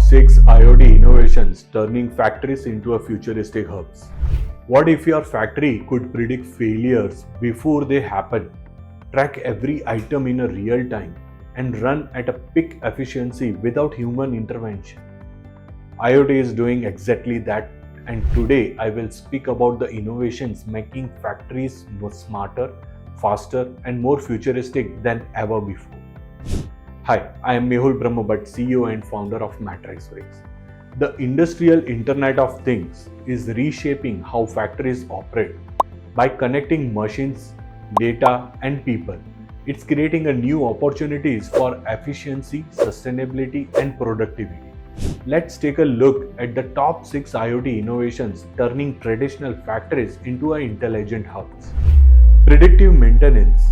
6 IoT innovations turning factories into a futuristic hubs. What if your factory could predict failures before they happen, track every item in a real time, and run at a peak efficiency without human intervention? IoT is doing exactly that, and today I will speak about the innovations making factories more smarter, faster, and more futuristic than ever before. Hi, I am Mehul Brahmbhatt, CEO and founder of Matrix Bricks. The industrial Internet of Things is reshaping how factories operate. By connecting machines, data, and people, it's creating a new opportunities for efficiency, sustainability, and productivity. Let's take a look at the top 6 IoT innovations turning traditional factories into intelligent hubs. Predictive maintenance.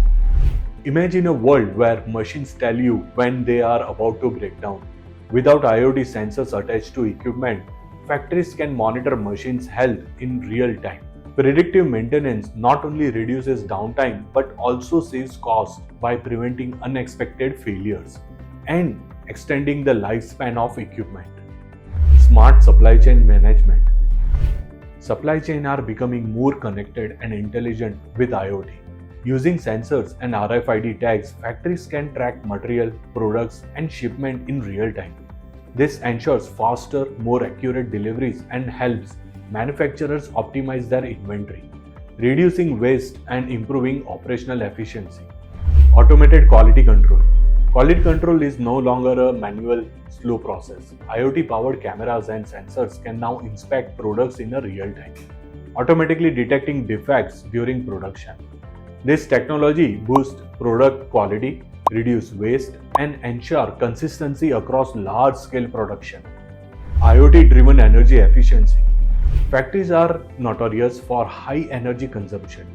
Imagine a world where machines tell you when they are about to break down. Without IoT sensors attached to equipment, factories can monitor machines' health in real time. Predictive maintenance not only reduces downtime but also saves costs by preventing unexpected failures and extending the lifespan of equipment. Smart supply chain management. Supply chains are becoming more connected and intelligent with IoT. Using sensors and RFID tags, factories can track material, products, and shipment in real time. This ensures faster, more accurate deliveries and helps manufacturers optimize their inventory, reducing waste and improving operational efficiency. Automated quality control. Quality control is no longer a manual, slow process. IoT-powered cameras and sensors can now inspect products in a real time, automatically detecting defects during production. This technology boosts product quality, reduce waste, and ensure consistency across large-scale production. IoT-Driven Energy Efficiency. Factories are notorious for high energy consumption.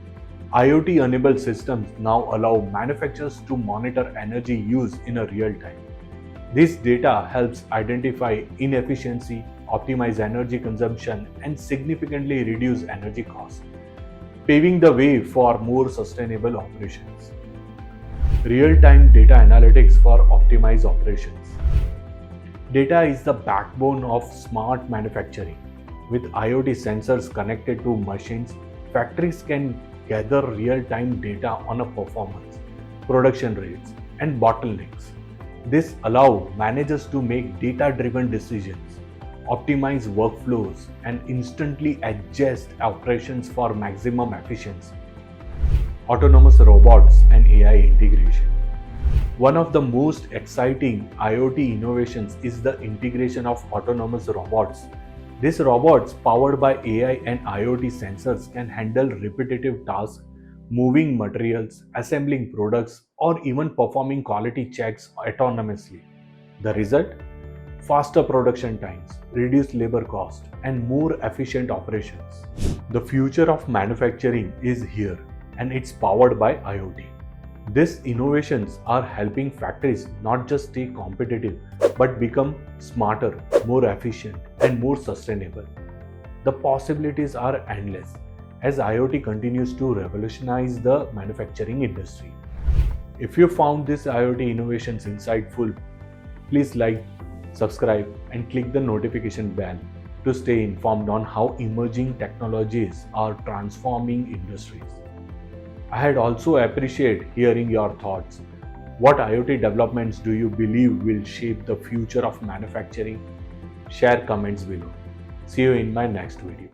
IoT-enabled systems now allow manufacturers to monitor energy use in a real time. This data helps identify inefficiency, optimize energy consumption, and significantly reduce energy costs, paving the way for more sustainable operations. Real-time data analytics for optimized operations. Data is the backbone of smart manufacturing. With IoT sensors connected to machines, factories can gather real-time data on a performance, production rates, and bottlenecks. This allows managers to make data-driven decisions, optimize workflows, and instantly adjust operations for maximum efficiency. Autonomous robots and AI integration. One of the most exciting IoT innovations is the integration of autonomous robots. These robots, powered by AI and IoT sensors, can handle repetitive tasks, moving materials, assembling products, or even performing quality checks autonomously. The result? Faster production times, reduced labor cost, and more efficient operations. The future of manufacturing is here, and it's powered by IoT. These innovations are helping factories not just stay competitive, but become smarter, more efficient, and more sustainable. The possibilities are endless as IoT continues to revolutionize the manufacturing industry. If you found these IoT innovations insightful, please like, subscribe, and click the notification bell to stay informed on how emerging technologies are transforming industries. I had also appreciate hearing your thoughts. What IoT developments do you believe will shape the future of manufacturing? Share comments below. See you in my next video.